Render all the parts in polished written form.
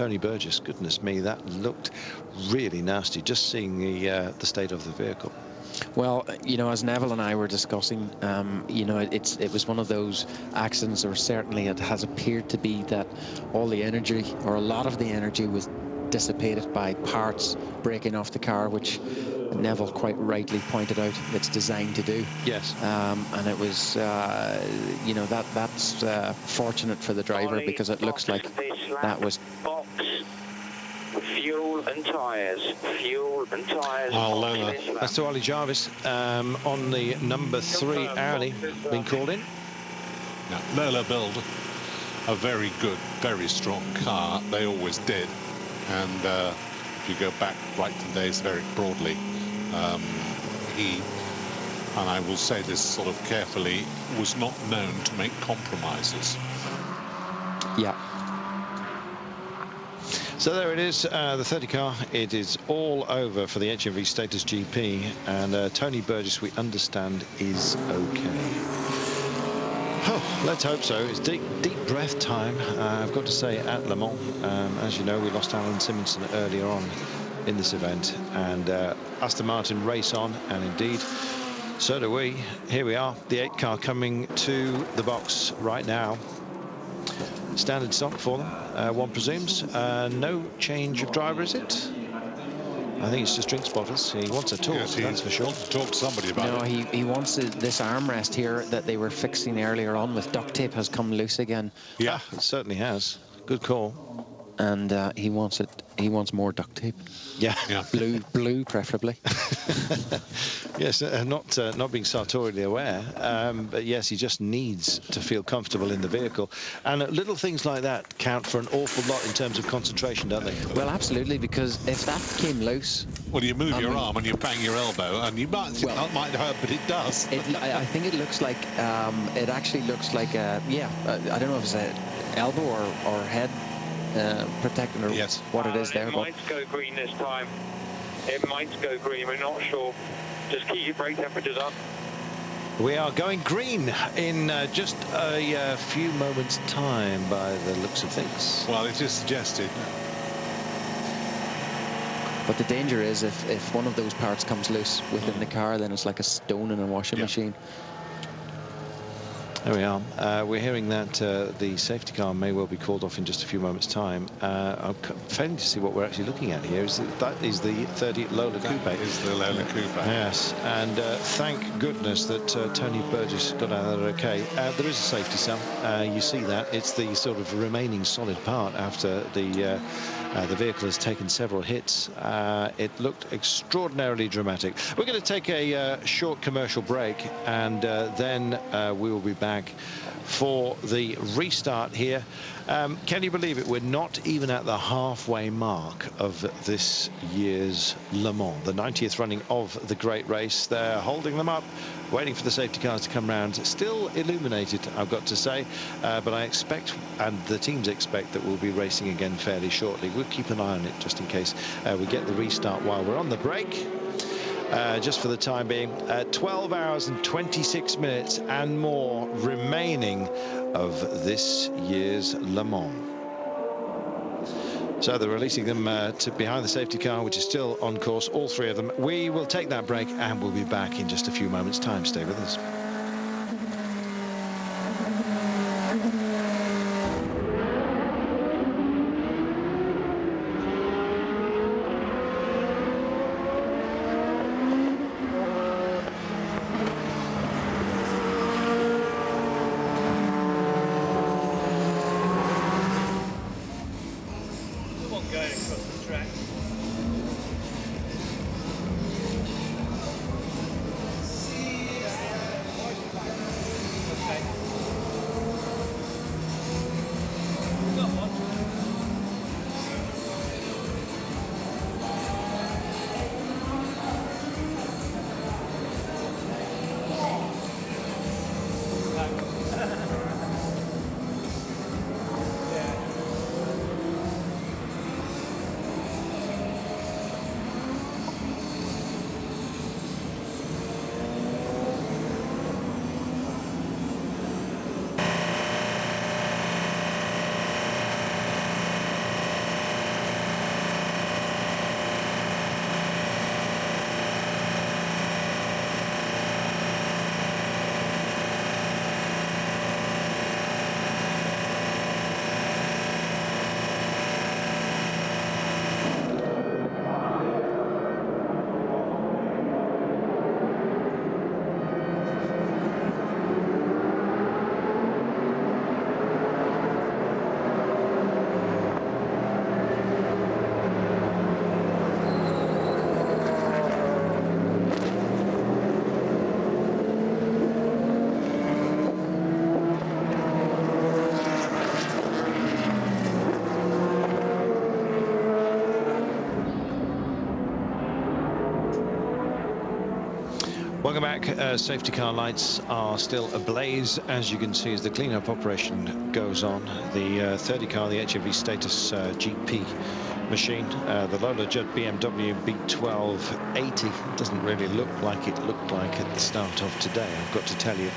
Tony Burgess, goodness me, that looked really nasty, just seeing the state of the vehicle. Well, you know, as Neville and I were discussing, you know, it was one of those accidents, or certainly it has appeared to be, that all the energy, or a lot of the energy, was dissipated by parts breaking off the car, which Neville quite rightly pointed out it's designed to do. Yes. And it was, you know, that's fortunate for the driver, because it looks like that was... Box. Fuel and tyres. Fuel and tyres. That's to Ollie Jarvis on the number 3 Audi being called in. Now, Lola build a very good, very strong car. They always did. And if you go back right to the days of Eric Broadley, he, and I will say this sort of carefully, was not known to make compromises. Yeah. So there it is, the 30 car. It is all over for the HMV Status GP, and Tony Burgess, we understand, is okay. Oh, let's hope so. It's deep breath time, I've got to say, at Le Mans. As you know, we lost Alan Simonson earlier on in this event, and Aston Martin race on, and indeed, so do we. Here we are, the 8 car coming to the box right now. Standard stock for them, one presumes. No change of driver, is it? I think it's just drinks bottles. He wants a talk, yes, that's for sure. Talk to somebody about it. No, he wants this armrest here that they were fixing earlier on with duct tape has come loose again. Yeah, it certainly has. Good call. And he wants it. He wants more duct tape. Yeah, blue preferably. Yes, not being sartorially aware, but yes, he just needs to feel comfortable in the vehicle, and little things like that count for an awful lot in terms of concentration, don't they? Well, absolutely, because if that came loose, well, you move your arm and you bang your elbow, and you might think that might hurt, but it does. I think it looks like it actually looks like I don't know if it's an elbow or head protecting, or yes, what it is there. It might go green this time. It might go green, we're not sure. Just keep your brake temperatures up. We are going green in just a few moments' time by the looks of things. Well, it is suggested. But the danger is if one of those parts comes loose within the car, then it's like a stone in a washing machine. There we are. We're hearing that the safety car may well be called off in just a few moments' time. I'm failing to see what we're actually looking at here. That is the 30 Lola Coupe. That is the Lola Coupe. Yes, and thank goodness that Tony Burgess got out of there okay. There is a safety cell. You see that. It's the sort of remaining solid part after the vehicle has taken several hits. It looked extraordinarily dramatic. We're going to take a short commercial break, and then we will be back for the restart here. Can you believe it? We're not even at the halfway mark of this year's Le Mans, the 90th running of the great race. They're holding them up, waiting for the safety cars to come round. Still illuminated, I've got to say, but I expect, and the teams expect, that we'll be racing again fairly shortly. We'll keep an eye on it just in case we get the restart while we're on the break. Just for the time being, 12 hours and 26 minutes and more remaining of this year's Le Mans. So they're releasing them to behind the safety car, which is still on course, all 3 of them. We will take that break and we'll be back in just a few moments' time. Stay with us. Welcome back. Safety car lights are still ablaze, as you can see, as the cleanup operation goes on. The 30 car, the HMV Status GP machine, the Lola Judd BMW B1280, doesn't really look like it looked like at the start of today, I've got to tell you.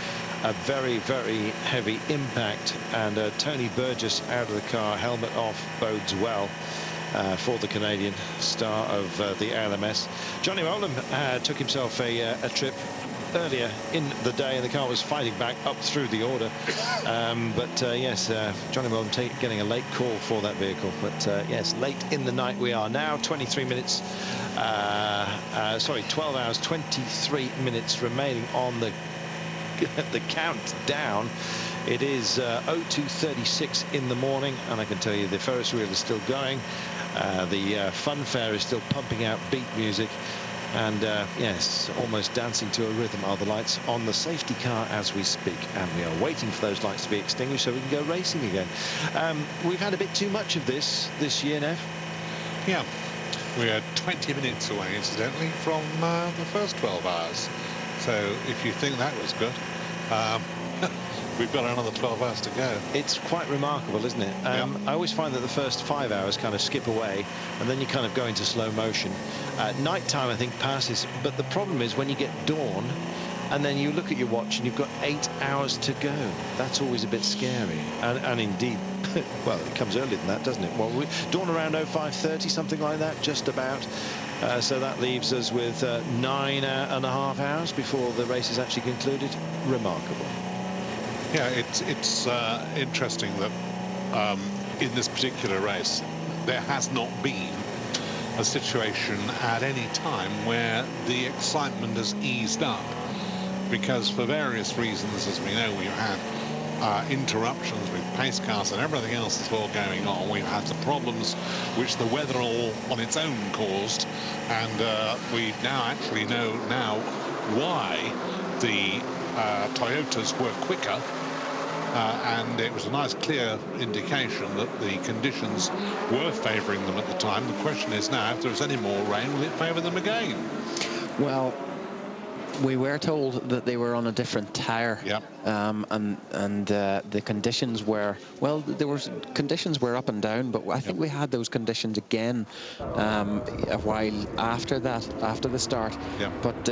A very, very heavy impact, and Tony Burgess out of the car, helmet off, bodes well. For the Canadian star of the LMS. Johnny Oldham took himself a trip earlier in the day, and the car was fighting back up through the order. Yes, Johnny Oldham getting a late call for that vehicle. But yes, late in the night we are now. 23 minutes, 12 hours, 23 minutes remaining on the countdown. It is 02:36 in the morning, and I can tell you the Ferris wheel is still going. The funfair is still pumping out beat music, and yes, almost dancing to a rhythm are the lights on the safety car as we speak, and we are waiting for those lights to be extinguished so we can go racing again. We've had a bit too much of this year, Nev. Yeah, we are 20 minutes away, incidentally, from the first 12 hours. So if you think that was good, we've got another 12 hours to go. It's quite remarkable, isn't it? I always find that the first 5 hours kind of skip away, and then you kind of go into slow motion. Night time, I think, passes, but the problem is when you get dawn, and then you look at your watch and you've got 8 hours to go. That's always a bit scary. And indeed, well, it comes earlier than that, doesn't it? Well, dawn around 05:30, something like that, just about. So that leaves us with 9.5 hours before the race is actually concluded. Remarkable. Yeah, it's interesting that in this particular race there has not been a situation at any time where the excitement has eased up, because for various reasons, as we know, we've had interruptions with pace cars and everything else that's all going on. We've had the problems which the weather all on its own caused, and we now actually know now why the Toyotas were quicker. And it was a nice clear indication that the conditions were favouring them at the time. The question is now, if there's any more rain, will it favour them again? Well, we were told that they were on a different tyre. Yep. And the conditions were, well, conditions were up and down, but I think we had those conditions again a while after that, after the start. Yep. But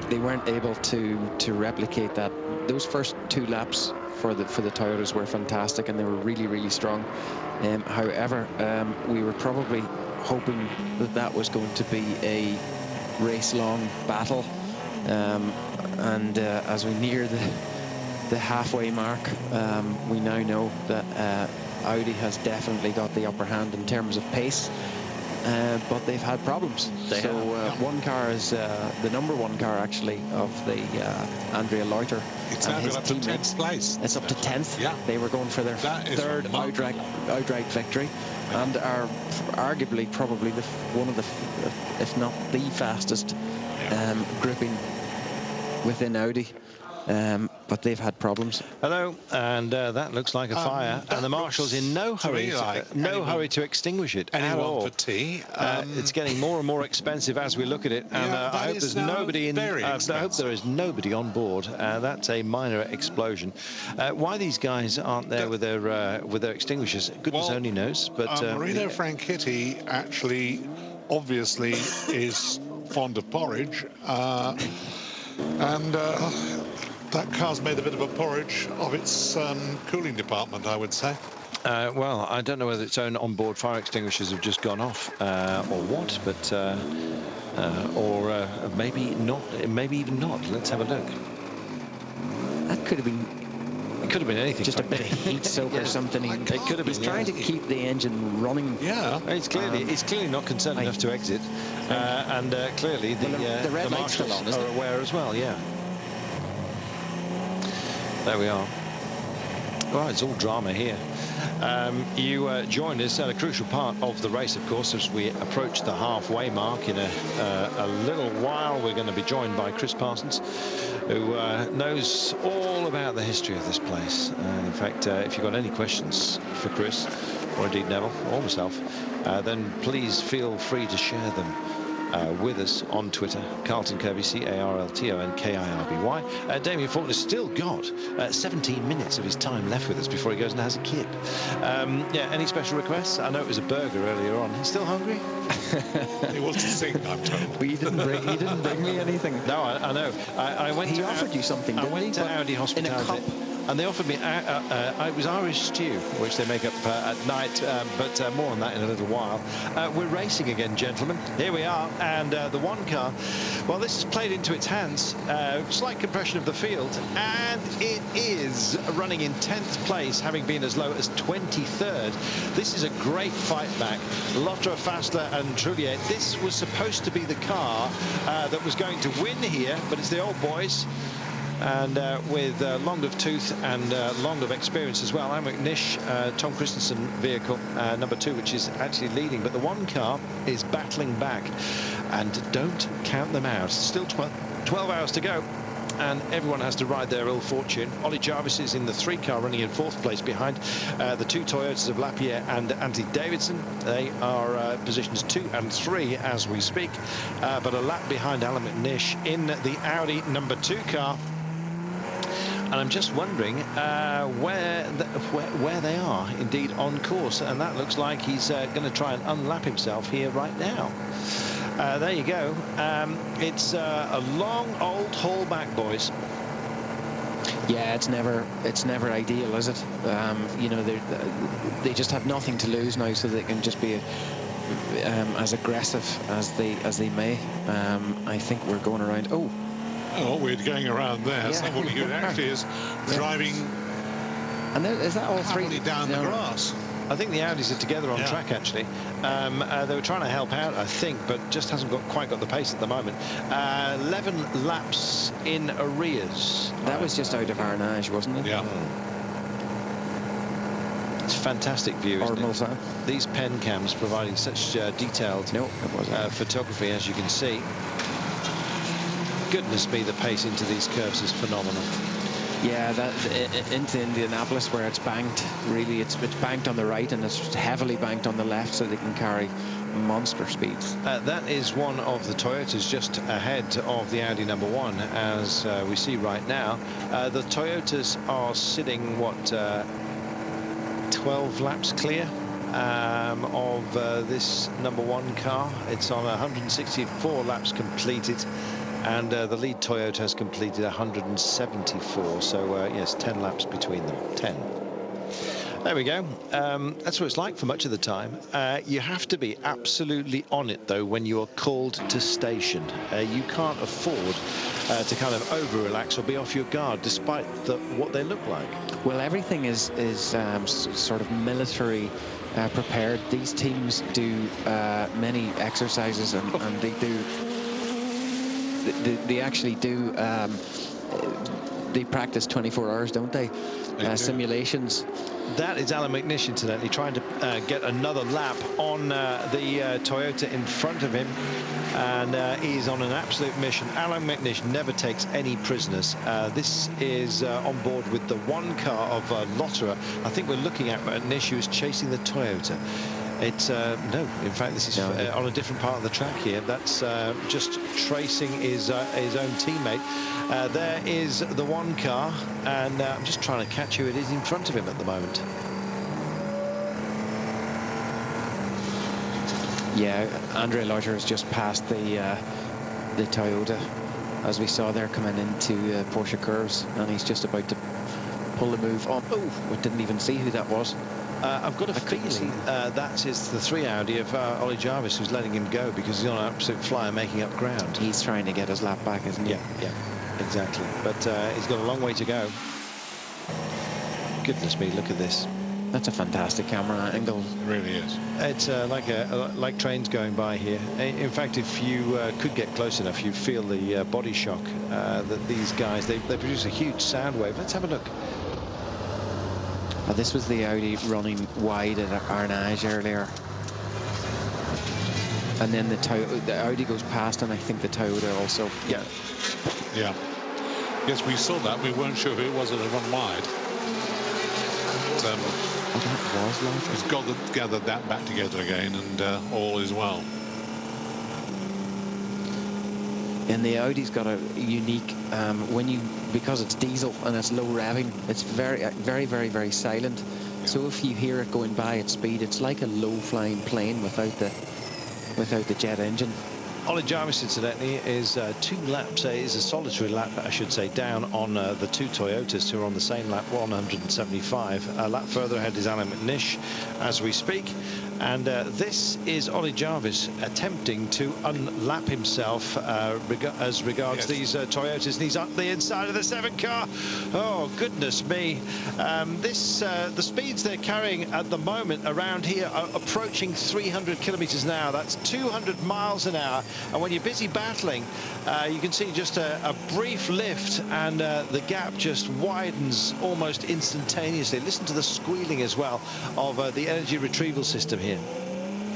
they weren't able to replicate that. Those first 2 laps for the Toyotas were fantastic, and they were really, really strong. However, we were probably hoping that was going to be a race-long battle. And as we near the halfway mark, we now know that Audi has definitely got the upper hand in terms of pace, but they've had problems. One car is the number 1 car actually of the Andrea Leuter. It's now got up to 10th place. It's up to 10th. Yeah. They were going for their third outright victory, and are arguably probably one of the, if not the fastest gripping within Audi. But they've had problems. Hello, and that looks like a fire, and the marshal's in no hurry to extinguish it at all. For tea. It's getting more and more expensive as we look at it, and I hope there's nobody in. I hope there is nobody on board. That's a minor explosion. Why these guys aren't there with their extinguishers, goodness only knows. But Marino Franchitti actually, obviously, is fond of porridge, and that car's made a bit of a porridge of its cooling department, I would say. Well, I don't know whether its own onboard fire extinguishers have just gone off or what, but or maybe not. Maybe even not. Let's have a look. That could have been. It could have been anything. Just a bit of heat soak or something. It could have been. He's trying to keep the engine running. Yeah. It's clearly not concerned enough to exit, and clearly the red light's still on, isn't are it? aware as well. Yeah. There we are. Well, it's all drama here. You joined us at a crucial part of the race, of course, as we approach the halfway mark. In a little while, we're going to be joined by Chris Parsons, who knows all about the history of this place. In fact, if you've got any questions for Chris, or indeed Neville, or myself, then please feel free to share them with us on Twitter. Carlton Kirby, CarltonKirby. Damien Faulkner has still got 17 minutes of his time left with us before he goes and has a kip. Yeah, any special requests? I know it was a burger earlier on. He's still hungry? He wants to sing, I'm told. Well, he didn't bring me anything. No, I know. I went. He to offered you something, didn't he? I went to Audi Hospitality. In a cup. And they offered me, it was Irish stew, which they make up at night, but more on that in a little while. We're racing again, gentlemen. Here we are, and the one car, well, this is played into its hands. Slight compression of the field, and it is running in 10th place, having been as low as 23rd. This is a great fight back. Lotra, Fassler, and Trullier. This was supposed to be the car that was going to win here, but it's the old boys. And with long of tooth and long of experience as well. I'm McNish, Tom Christensen vehicle, number 2, which is actually leading. But the one car is battling back. And don't count them out. Still 12 hours to go. And everyone has to ride their ill fortune. Ollie Jarvis is in the 3 car running in 4th place behind the 2 Toyotas of Lapierre and Anthony Davidson. They are positions 2 and 3 as we speak. But a lap behind Alan McNish in the Audi number 2 car. And I'm just wondering where they are indeed on course, and that looks like he's going to try and unlap himself here right now. There you go. It's a long old haul back, boys. Yeah, it's never ideal, is it? You know, they just have nothing to lose now, so they can just be as aggressive as they may. I think we're going around. Oh, we're going around there. Yeah. Somebody who actually is driving. And is that all 3 down the grass? I think the Audis are together on track, actually. They were trying to help out, I think, but just hasn't quite got the pace at the moment. 11 laps in arrears. That was just out of Arnage, wasn't it? Yeah. It's a fantastic view, isn't it? Mulsanne. These pen cams providing such detailed photography, as you can see. Goodness me, the pace into these curves is phenomenal. Yeah, that into Indianapolis, where it's banked, really, it's banked on the right and it's heavily banked on the left, so they can carry monster speeds. That is one of the Toyotas just ahead of the Audi number 1, as we see right now. The Toyotas are sitting, 12 laps clear of this number 1 car. It's on 164 laps completed. And the lead Toyota has completed 174, so yes, 10 laps between them. 10. There we go. That's what it's like for much of the time. You have to be absolutely on it, though, when you are called to station. You can't afford to kind of over-relax or be off your guard, despite what they look like. Well, everything is sort of military prepared. These teams do many exercises, and they do. They actually do. They practice 24 hours, don't they? Simulations. That is Alan McNish, incidentally, trying to get another lap on the Toyota in front of him, and he's on an absolute mission. Alan McNish never takes any prisoners. This is on board with the 1 car of Lotterer. I think we're looking at McNish, who is chasing the Toyota. It's no, in fact, this is on a different part of the track here. That's just tracing his own teammate. There is the 1 car, and I'm just trying to catch who it is in front of him at the moment. Yeah, Andre Lodger has just passed the Toyota, as we saw there coming into Porsche curves, and he's just about to pull the move on. Oh, we didn't even see who that was. I've got a feeling that is the 3 Audi of Ollie Jarvis, who's letting him go because he's on an absolute flyer making up ground. He's trying to get his lap back, isn't he? Yeah, exactly. But he's got a long way to go. Goodness me, look at this. That's a fantastic camera angle. It really is. It's like trains going by here. In fact, if you could get close enough, you'd feel the body shock that these guys, they produce a huge sound wave. Let's have a look. This was the Audi running wide at Arnage earlier. And then the Audi goes past, and I think the Toyota also. Yeah. Yeah. Yes, we saw that. We weren't sure who it was that had run wide. But, that was Lodger. he's gathered that back together again, and all is well. And the Audi's got a unique, because it's diesel and it's low revving, it's very, very, very, very silent. Yeah. So if you hear it going by at speed, it's like a low-flying plane without the jet engine. Ollie Jarvis, incidentally, is 2 laps, is a solitary lap, I should say, down on the 2 Toyotas who are on the same lap, 175. A lap further ahead is Alan McNish as we speak. And this is Ollie Jarvis attempting to unlap himself as regards these Toyotas. And he's up the inside of the 7 car. Oh, goodness me. The speeds they're carrying at the moment around here are approaching 300 kilometers an hour. That's 200 miles an hour. And when you're busy battling, you can see just a brief lift and the gap just widens almost instantaneously. Listen to the squealing as well of the energy retrieval system here.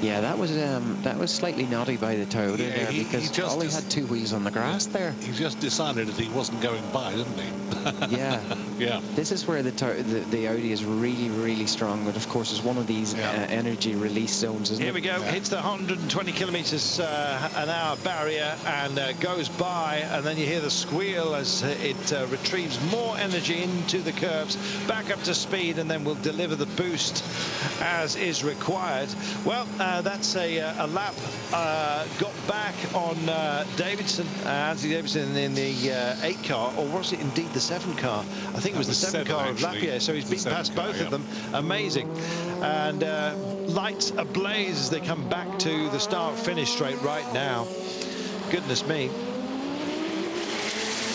Yeah, that was slightly naughty by the Toyota there, because Ollie had 2 wheels on the grass there. He just decided that he wasn't going by, didn't he? Yeah. Yeah. This is where the Audi is really, really strong, but of course it's one of these energy release zones, isn't it? Here we go. Hits the 120 kilometers an hour barrier and goes by, and then you hear the squeal as it retrieves more energy into the curves, back up to speed, and then will deliver the boost as is required. Well, that's a lap got back on Davidson, Anthony Davidson in the 8 car, or was it indeed the 7 car? I think it was the 7 car of Lapierre, so he's beaten past both of them. Amazing. And lights ablaze as they come back to the start-finish straight right now. Goodness me.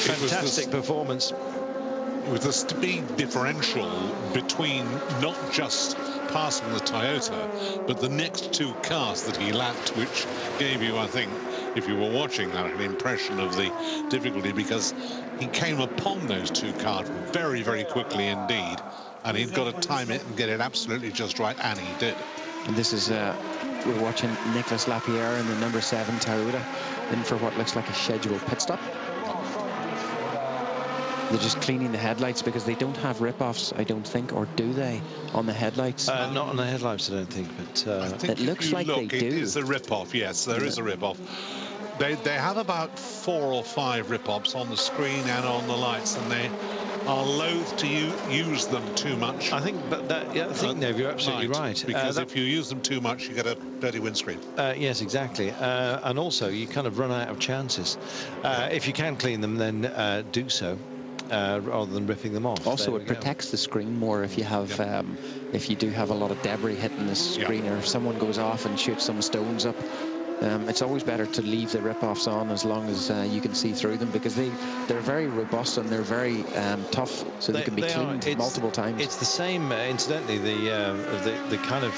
Fantastic performance. It was the speed differential between not just passing the Toyota, but the next 2 cars that he lapped, which gave you, I think, if you were watching that, an impression of the difficulty, because he came upon those 2 cars very, very quickly indeed, and he'd got to time it and get it absolutely just right, and he did. And this is, we're watching Nicolas Lapierre in the number 7 Toyota in for what looks like a scheduled pit stop. They're just cleaning the headlights because they don't have rip-offs, I don't think, or do they, on the headlights? Not on the headlights, I don't think, but I think it looks like they do. It is a rip-off, yes, there is a rip-off. They have about 4 or 5 rip-offs on the screen and on the lights, and they are loath to use them too much. I think, Nev, you're absolutely right. Because if you use them too much, you get a dirty windscreen. Yes, exactly. And also, you kind of run out of chances. If you can clean them, then do so. Rather than ripping them off. Also, it protects the screen more if you have, if you do have a lot of debris hitting the screen, or if someone goes off and shoots some stones up. It's always better to leave the rip-offs on as long as you can see through them, because they're very robust and they're very tough, so they can be cleaned multiple times. It's the same, incidentally, the kind of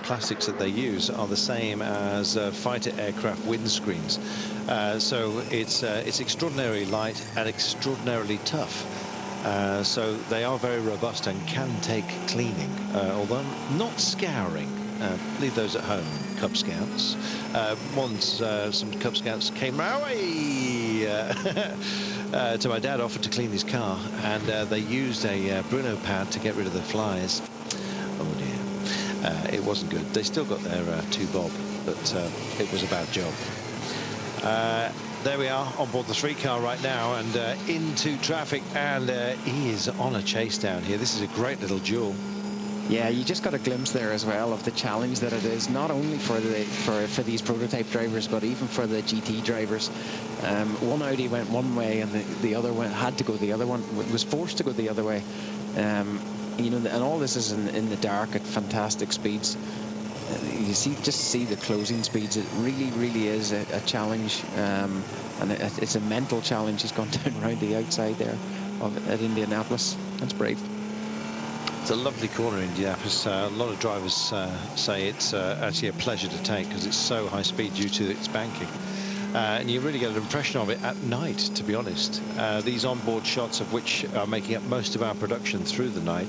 plastics that they use are the same as fighter aircraft windscreens. So it's extraordinarily light and extraordinarily tough. So they are very robust and can take cleaning, although not scouring. Leave those at home, Cub Scouts. Once some Cub Scouts came my way to my dad, offered to clean his car, and they used a Bruno pad to get rid of the flies. Oh dear, it wasn't good. They still got their 2 bob, but it was a bad job. There we are on board the 3 car right now, and into traffic, and he is on a chase down here. This is a great little duel. Yeah, you just got a glimpse there as well of the challenge that it is, not only for these prototype drivers, but even for the GT drivers. One Audi went one way, and the other one had to go the other one. Was forced to go the other way. You know, and all this is in the dark at fantastic speeds. You just see the closing speeds. It really, really is a challenge, and it's a mental challenge. He's gone down around the outside there at Indianapolis. That's brave. It's a lovely corner in Indianapolis. A lot of drivers say it's actually a pleasure to take because it's so high speed due to its banking. And you really get an impression of it at night, to be honest. These onboard shots, of which are making up most of our production through the night,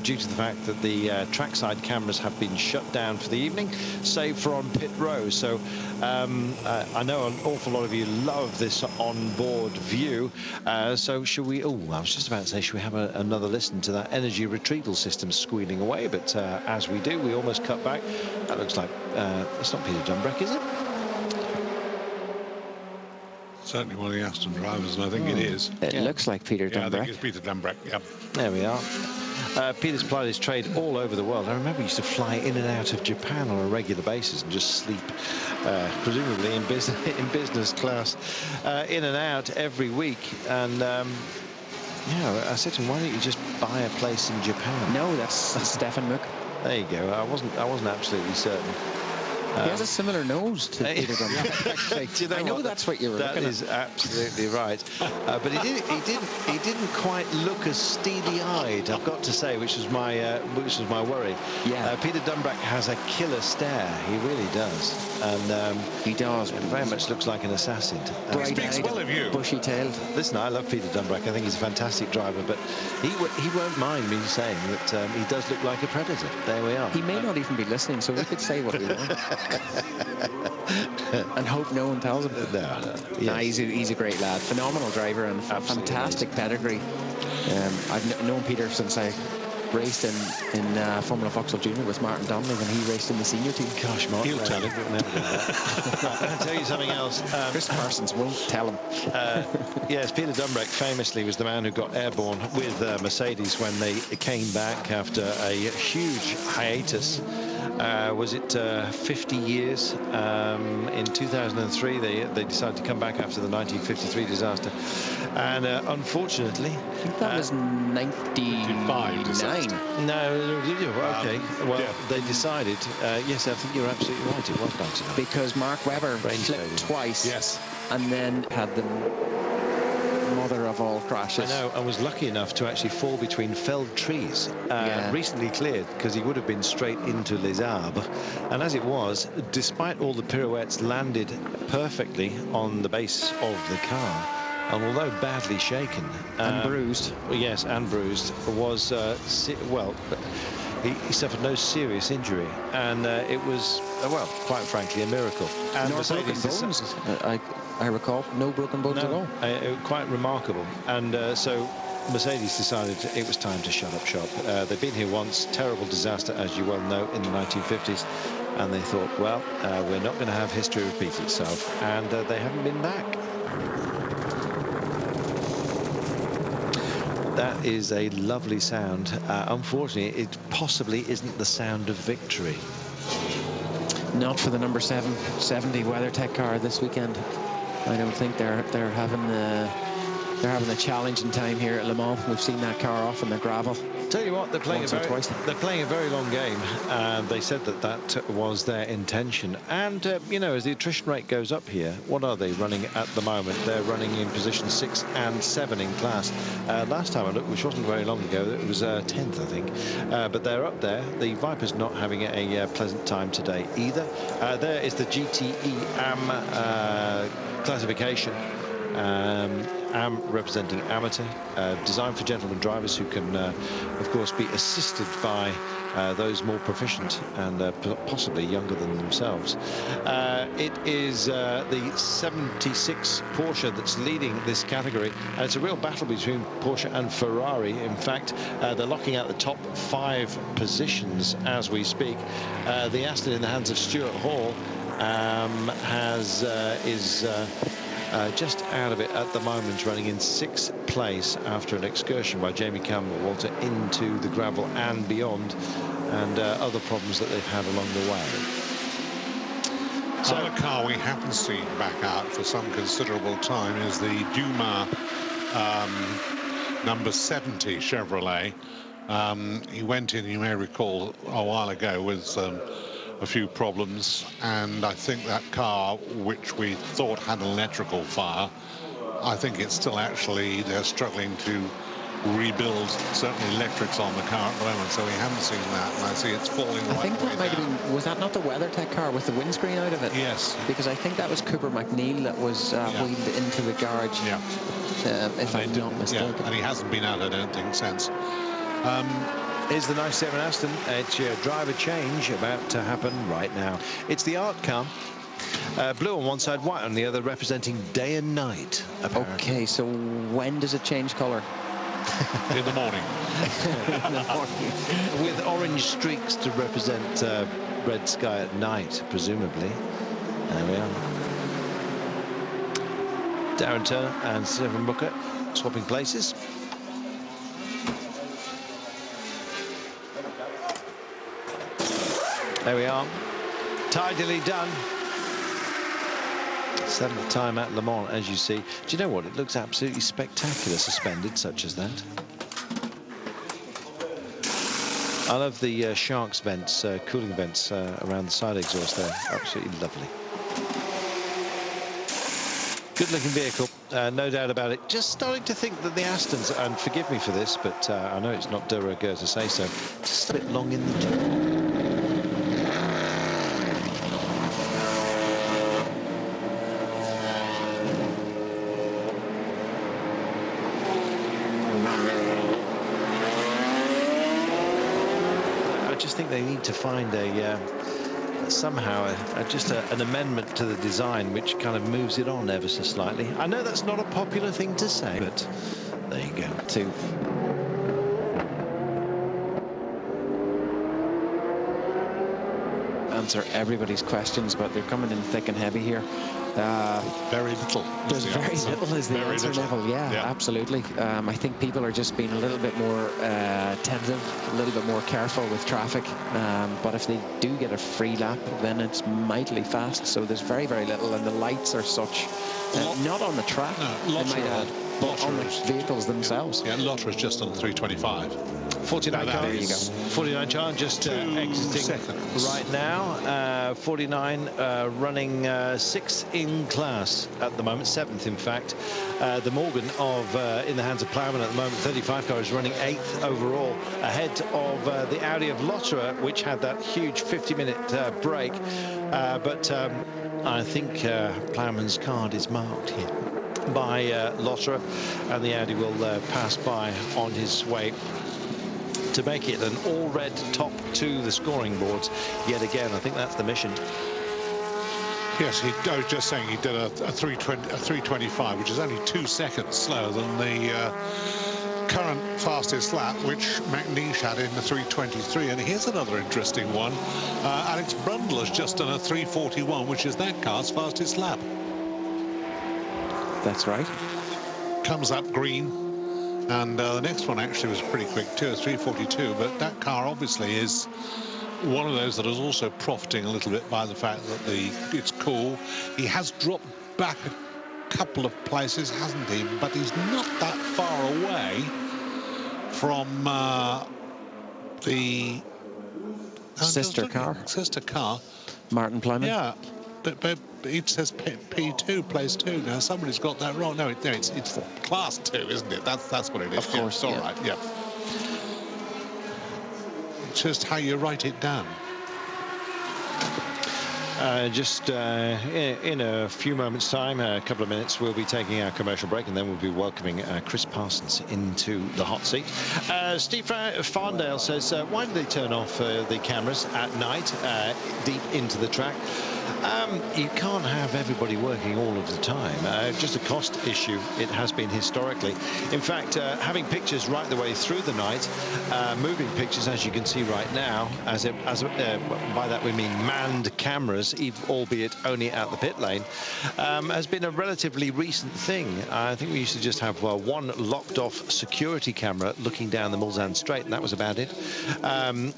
due to the fact that the trackside cameras have been shut down for the evening, save for on pit row. So I know an awful lot of you love this onboard view. So should we? Oh, I was just about to say, should we have another listen to that energy retrieval system squealing away? But as we do, we almost cut back. That looks like it's not Peter Dunbrack, is it? certainly one of the Aston drivers, and I think it is. It looks like Peter Yeah, I think Dumbrack. it's Peter Dumbrack. Yeah. There we are. Peter's plied his trade all over the world. I remember he used to fly in and out of Japan on a regular basis and just sleep, presumably in business class, in and out every week. And yeah, I said to him, why don't you just buy a place in Japan? No, that's Stefan Mook. There you go. I wasn't absolutely certain. He has a similar nose to Peter Dumbrack. Do you know I know what? that's what you were looking That is absolutely right. But he didn't quite look as steely-eyed, I've got to say, which was my worry. Yeah. Peter Dumbrack has a killer stare. He really does, and He does. it very much looks like an assassin. Speaks well of you. Bushy-tailed. Listen, I love Peter Dumbrack. I think he's a fantastic driver, but he won't mind me saying that he does look like a predator. There we are. He may not even be listening, so we could say what we want. And hope no one tells him. No. Nah, he's a great lad, phenomenal driver, and fantastic pedigree. I've known Peter since I raced in Formula Vauxhall Junior with Martin Donnelly when he raced in the senior team. Gosh, Mark, He'll tell him. I'll tell you something else. Chris Parsons won't tell him. Yes, Peter Dumbrack famously was the man who got airborne with Mercedes when they came back after a huge hiatus. Was it 50 years? In 2003, they decided to come back after the 1953 disaster. And unfortunately... I think that was 99. disaster. No, okay. Well, yeah. they decided... yes, I think you're absolutely right. It was 99. Because Mark Webber Range flipped failure. twice. Yes. And then had the mother of all crashes. I know, I was lucky enough to actually fall between felled trees, recently cleared, because he would have been straight into Les Arbres. And as it was, despite all the pirouettes, landed perfectly on the base of the car. And although badly shaken... And bruised. Yes, and bruised, was, he suffered no serious injury. And it was, well, quite frankly, a miracle. And No broken bones. I recall, no broken bones at all. Quite remarkable. And so Mercedes decided it was time to shut up shop. They've been here once, terrible disaster, as you well know, in the 1950s. And they thought, well, we're not going to have history repeat itself. And they haven't been back. That is a lovely sound. Unfortunately, it possibly isn't the sound of victory. Not for the number 770 WeatherTech car this weekend. I don't think they're having a challenging time here at Le Mans. We've seen that car off in the gravel. Tell you what, they're playing a very long game. They said that was their intention. And you know, as the attrition rate goes up here, what are they running at the moment? They're running in position 6 and 7 in class. Last time I looked, which wasn't very long ago, it was 10th, I think. But they're up there. The Viper's not having a pleasant time today either. There is the GTE AM classification. AM representing amateur, designed for gentlemen drivers who can, of course, be assisted by those more proficient and possibly younger than themselves. It is the 76 Porsche that's leading this category. It's a real battle between Porsche and Ferrari. In fact, they're locking out the top 5 positions as we speak. The Aston in the hands of Stuart Hall is just out of it at the moment, running in 6th place after an excursion by Jamie Campbell-Walter into the gravel and beyond, and other problems that they've had along the way. So a car we haven't seen back out for some considerable time is the Dumas number 70 Chevrolet. He went in, you may recall, a while ago with a few problems, and I think that car, which we thought had an electrical fire, I think it's still actually, they're struggling to rebuild certainly electrics on the car at the moment, so we haven't seen that, and I see it's falling right away. I think that might have been, was that not the WeatherTech car with the windscreen out of it? Yes. Because I think that was Cooper McNeil that was wheeled into the garage, if I'm not mistaken. Yeah, and he hasn't been out, I don't think, since. Is the 97 Aston. It's your driver change about to happen right now. It's the art car. Blue on one side, white on the other, representing day and night, apparently. Okay, so when does it change colour? In the morning. In the morning. With orange streaks to represent red sky at night, presumably. There we are. Darren Turner and Stephen Booker swapping places. There we are, tidily done. 7th time at Le Mans, as you see. Do you know what? It looks absolutely spectacular, suspended such as that. I love the Sharks vents, cooling vents around the side exhaust there. Absolutely lovely. Good-looking vehicle, no doubt about it. Just starting to think that the Astons, and forgive me for this, but I know it's not de rigueur to say so, just a bit long in the tooth. I just think they need to find somehow an amendment to the design which kind of moves it on ever so slightly. I know that's not a popular thing to say, but there you go. To answer everybody's questions, but they're coming in thick and heavy here. Very little. There's very little is the answer, Neville. Yeah, absolutely. I think people are just being a little bit more tentative, a little bit more careful with traffic. But if they do get a free lap, then it's mightily fast. So there's very, very little, and the lights are such not on the track, I might add, but on the vehicles themselves. Yeah, Lotter is just on 325. 49 cars. There you go. 49 car just exiting seconds. right now. 49 running 6th in class at the moment, 7th in fact. The Morgan of in the hands of Plowman at the moment. 35 car is running 8th overall, ahead of the Audi of Lotterer, which had that huge 50-minute break. But I think Plowman's card is marked here by Lotterer, and the Audi will pass by on his way to make it an all-red top to the scoring boards yet again. I think that's the mission. Yes, I was just saying he did a 325, which is only 2 seconds slower than the current fastest lap, which McNeish had in the 323. And here's another interesting one. Alex Brundle has just done a 341, which is that car's fastest lap. That's right. Comes up green. And the next one actually was pretty quick too, a 342. But that car obviously is one of those that is also profiting a little bit by the fact that it's cool. He has dropped back a couple of places, hasn't he? But he's not that far away from the sister car. Martin Plowman. Yeah. But it says P2, place 2. Now, somebody's got that wrong. No, it's class 2, isn't it? That's what it is. Of course, yeah, it's all right, yeah. It's just how you write it down. Just in a few moments' time, a couple of minutes, we'll be taking our commercial break, and then we'll be welcoming Chris Parsons into the hot seat. Steve Farndale says, why do they turn off the cameras at night deep into the track? You can't have everybody working all of the time. Just a cost issue, it has been historically. In fact, having pictures right the way through the night, moving pictures, as you can see right now, by that we mean manned cameras, albeit only at the pit lane, has been a relatively recent thing. I think we used to just have one locked-off security camera looking down the Mulsanne Straight, and that was about it.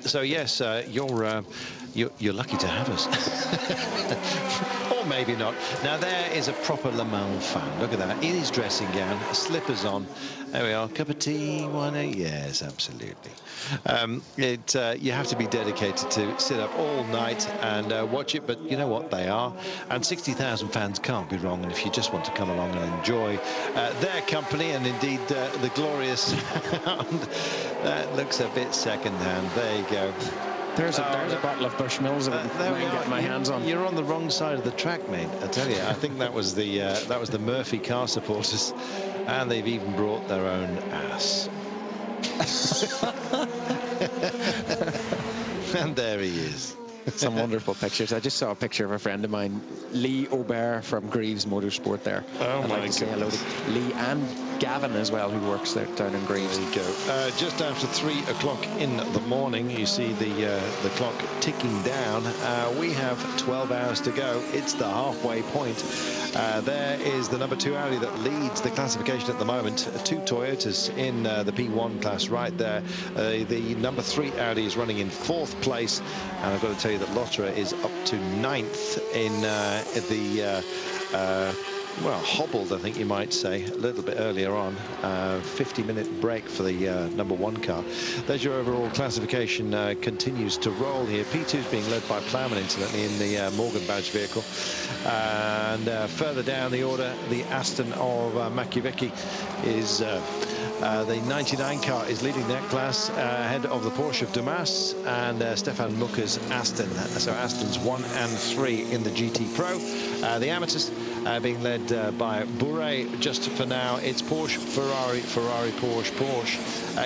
So yes, you're lucky to have us. Or maybe not. Now there is a proper Le Mans fan. Look at that. In his dressing gown, slippers on. There we are. Cup of tea, wine. Yes, absolutely. You have to be dedicated to sit up all night and watch it, but you know what they are. And 60,000 fans can't be wrong. And if you just want to come along and enjoy their company, and indeed the glorious sound, that looks a bit second-hand. There you go. There's a bottle of Bushmills that I can get my hands on. You're on the wrong side of the track, mate. I tell you, I think that was the Murphy car supporters, and they've even brought their own ass. And there he is. Some wonderful pictures. I just saw a picture of a friend of mine, Lee Aubert from Greaves Motorsport there. Oh, I'd like to say hello to Lee and Gavin as well, who works there down in Greaves. There you go. Just after 3 o'clock in the morning, you see the clock ticking down. We have 12 hours to go. It's the halfway point. There is the number 2 Audi that leads the classification at the moment. 2 Toyotas in the P1 class right there. The number 3 Audi is running in 4th place, and I've got to tell you that Lotterer is up to 9th in well, hobbled, I think you might say, a little bit earlier on. 50-minute break for the number 1 car. There's your overall classification. Continues to roll here. P2 is being led by Plowman, incidentally, in the Morgan badge vehicle. And further down the order, the Aston of Makiewicz is... the 99 car is leading that class ahead of the Porsche of Dumas and Stefan Mucker's Aston. So Aston's 1 and 3 in the GT Pro. The amateurs being led by Bourret. Just for now, it's Porsche, Ferrari, Ferrari, Porsche, Porsche.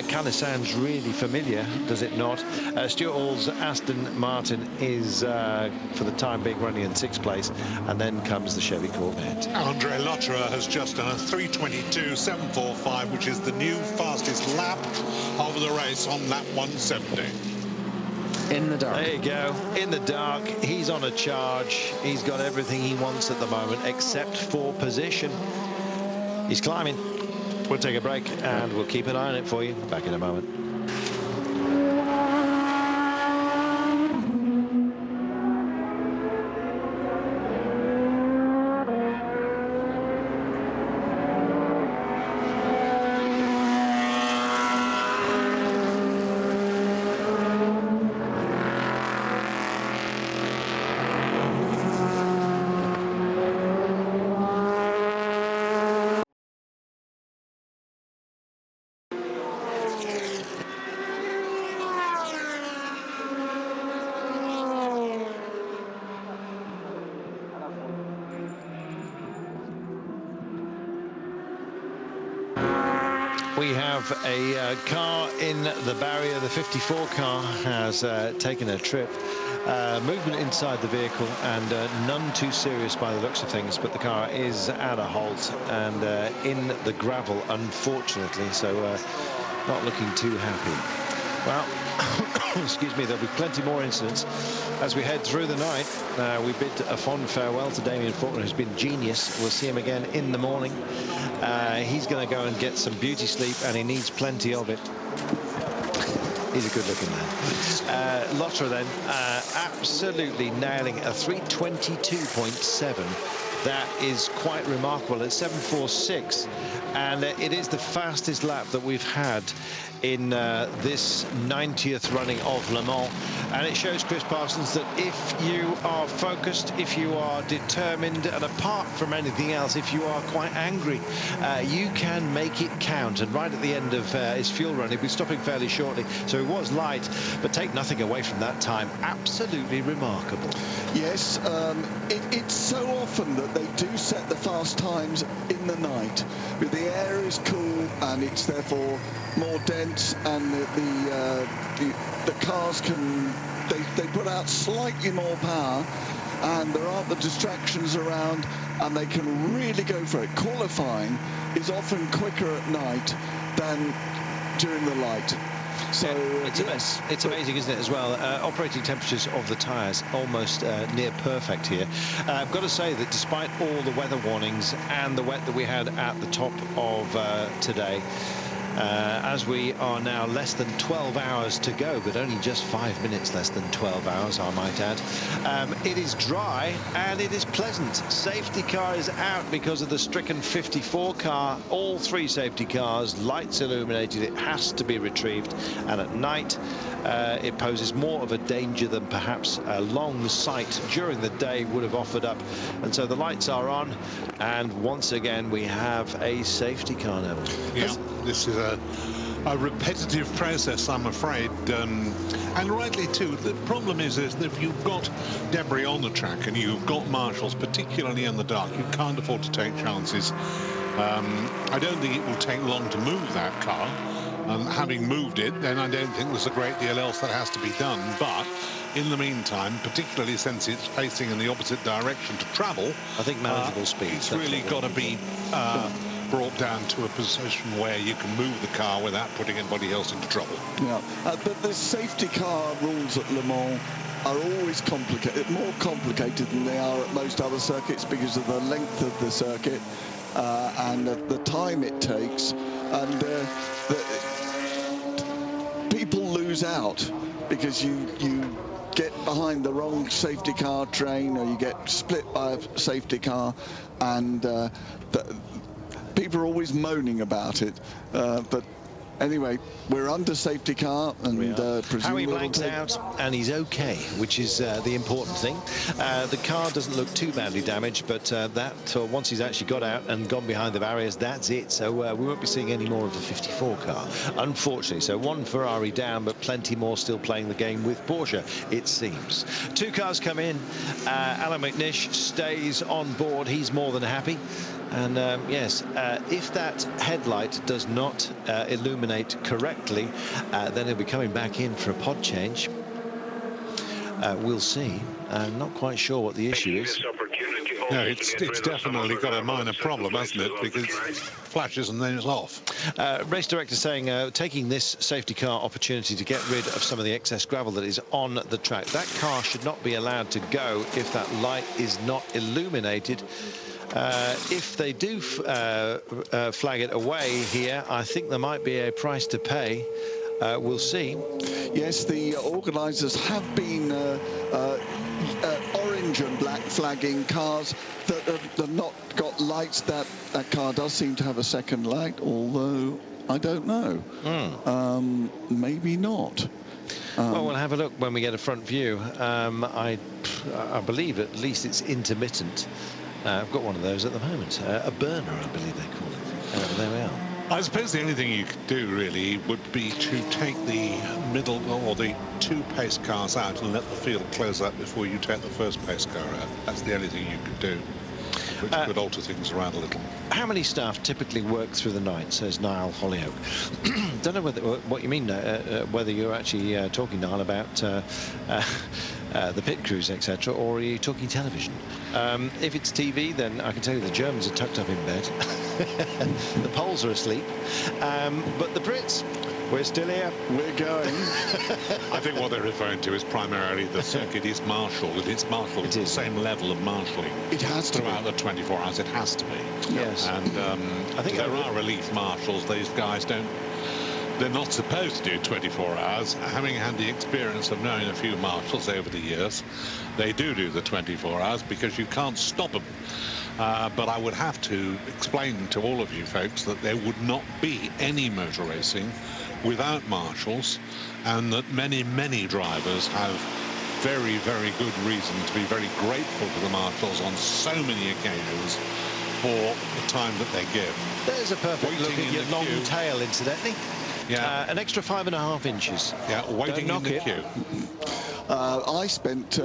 Kind of sounds really familiar, does it not? Stuart Hall's Aston Martin is, for the time being, running in 6th place. And then comes the Chevy Corvette. Andre Lotterer has just done a 3:22.745, which is the new fastest lap of the race on lap 170. In the dark. There you go. In the dark. He's on a charge. He's got everything he wants at the moment, except for position. He's climbing. We'll take a break, and we'll keep an eye on it for you. Back in a moment. We have a car in the barrier. The 54 car has taken a trip. Movement inside the vehicle, and none too serious by the looks of things, but the car is at a halt and in the gravel, unfortunately, so not looking too happy. Well, excuse me, there'll be plenty more incidents as we head through the night. We bid a fond farewell to Damien Faulkner, who's been genius. We'll see him again in the morning. He's going to go and get some beauty sleep, and he needs plenty of it. He's a good-looking man. Lotterer then, absolutely nailing a 3:22.7. That is quite remarkable. It's 7:46, and it is the fastest lap that we've had in this 90th running of Le Mans. And it shows, Chris Parsons, that if you are focused, if you are determined, and apart from anything else, if you are quite angry, you can make it count. And right at the end of his fuel run, he'll be stopping fairly shortly, so it was light, but take nothing away from that time. Absolutely remarkable. Yes, it's so often that they do set the fast times in the night. But the air is cool, and it's therefore more dense, and the cars can they put out slightly more power, and there aren't the distractions around, and they can really go for it. Qualifying is often quicker at night than during the light. So it's amazing, isn't it, as well? Operating temperatures of the tyres almost near perfect here. I've got to say that despite all the weather warnings and the wet that we had at the top of today, as we are now less than 12 hours to go, but only just 5 minutes less than 12 hours, I might add. It is dry and it is pleasant. Safety car is out because of the stricken 54 car. All 3 safety cars, lights illuminated. It has to be retrieved, and at night it poses more of a danger than perhaps a long sight during the day would have offered up. And so the lights are on, and once again we have a safety car now. Yeah, this is a repetitive process, I'm afraid, and rightly too. The problem is that if you've got debris on the track and you've got marshals, particularly in the dark, you can't afford to take chances. I don't think it will take long to move that car. And having moved it, then I don't think there's a great deal else that has to be done. But in the meantime, particularly since it's facing in the opposite direction to travel, I think manageable speed. It's really got to be brought down to a position where you can move the car without putting anybody else into trouble. Yeah, but the safety car rules at Le Mans are always complicated, more complicated than they are at most other circuits because of the length of the circuit and the time it takes, and people lose out because you get behind the wrong safety car train, or you get split by a safety car, and people are always moaning about it, but anyway, we're under safety car, and Howie blanks out, and he's okay, which is the important thing. The car doesn't look too badly damaged, but once he's actually got out and gone behind the barriers, that's it. So we won't be seeing any more of the 54 car, unfortunately. So one Ferrari down, but plenty more still playing the game with Porsche, it seems. Two cars come in. Alan McNish stays on board. He's more than happy. And yes, if that headlight does not illuminate correctly, then he'll be coming back in for a pod change. We'll see. I'm not quite sure what the issue is. No, it's definitely got a minor problem, hasn't it? Because it flashes and then it's off. Race director saying taking this safety car opportunity to get rid of some of the excess gravel that is on the track. That car should not be allowed to go if that light is not illuminated. If they do flag it away here, I think there might be a price to pay. We'll see. Yes, the organisers have been orange and black flagging cars that have not got lights. That car does seem to have a second light, although I don't know. Maybe not. Well, we'll have a look when we get a front view. I believe at least it's intermittent. I've got one of those at the moment. A burner, I believe they call it. There we are. I suppose the only thing you could do really would be to take the middle or the two pace cars out and let the field close up before you take the first pace car out. That's the only thing you could do, which could alter things around a little. How many staff typically work through the night, says Niall Hollyoak? Don't know what you mean, whether you're actually talking, Niall, about the pit crews, etc., or are you talking television? If it's TV, then I can tell you the Germans are tucked up in bed. The Poles are asleep. But the Brits, we're still here. We're going. I think what they're referring to is primarily the circuit is marshaled, and it's marshaled at the same level of marshalling. It has to throughout the 24 hours. It has to be. Yes. And I think there are relief marshals. These guys don't. They're not supposed to do 24 hours. Having had the experience of knowing a few marshals over the years, they do the 24 hours because you can't stop them. But I would have to explain to all of you folks that there would not be any motor racing without marshals, and that many, many drivers have very, very good reason to be very grateful to the marshals on so many occasions for the time that they give. There's a perfect look at your long tail, incidentally. Yeah. An extra 5.5 inches. Yeah, waiting in the queue. I spent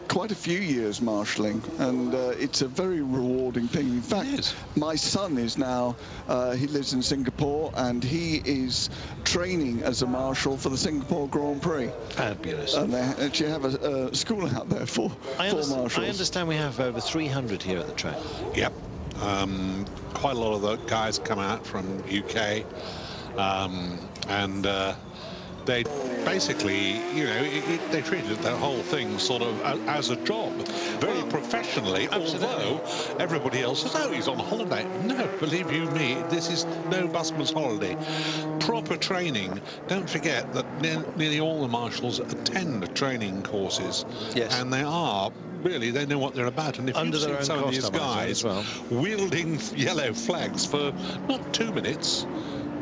quite a few years marshalling, and it's a very rewarding thing. In fact, my son is now, he lives in Singapore, and he is training as a marshal for the Singapore Grand Prix. Fabulous. And they actually have a school out there for marshals. I understand we have over 300 here at the track. Yep. Quite a lot of the guys come out from UK. And they basically, you know, they treated the whole thing sort of as a job, very professionally. Absolutely. Although everybody else says, "Oh, he's on holiday." No, believe you me, this is no busman's holiday. Proper training. Don't forget that nearly all the marshals attend training courses. Yes. And they are. Really, they know what they're about, and if you've seen some of these guys wielding yellow flags for not 2 minutes,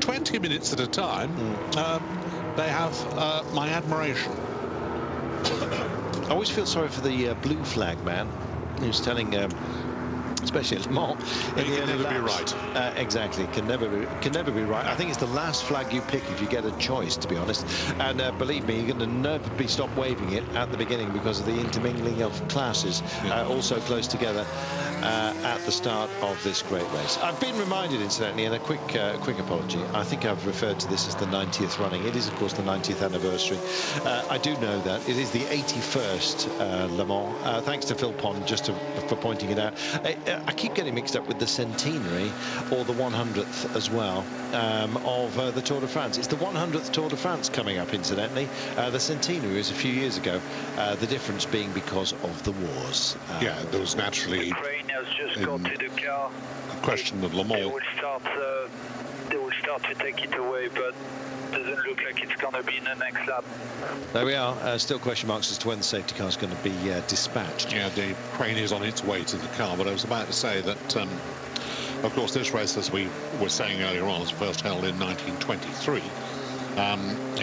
20 minutes at a time, they have my admiration. I always feel sorry for the blue flag man who's telling especially at Le Mans. It can never be right. Exactly, can never be right. I think it's the last flag you pick if you get a choice, to be honest. And believe me, you're going to never stop waving it at the beginning because of the intermingling of classes, also close together at the start of this great race. I've been reminded, incidentally, and a quick apology. I think I've referred to this as the 90th running. It is, of course, the 90th anniversary. I do know that it is the 81st Le Mans. Thanks to Phil Pond for pointing it out. I keep getting mixed up with the centenary or the 100th as well of the Tour de France. It's the 100th Tour de France coming up, incidentally. The centenary was a few years ago, the difference being because of the wars. Yeah, there was naturally has just got to the car. a question of Le Mans. They will start to take it away, but doesn't look like it's going to be in the next lap. There we are. Still question marks as to when the safety car is going to be dispatched. Yeah, the crane is on its way to the car, but I was about to say that, of course, this race, as we were saying earlier on, was first held in 1923.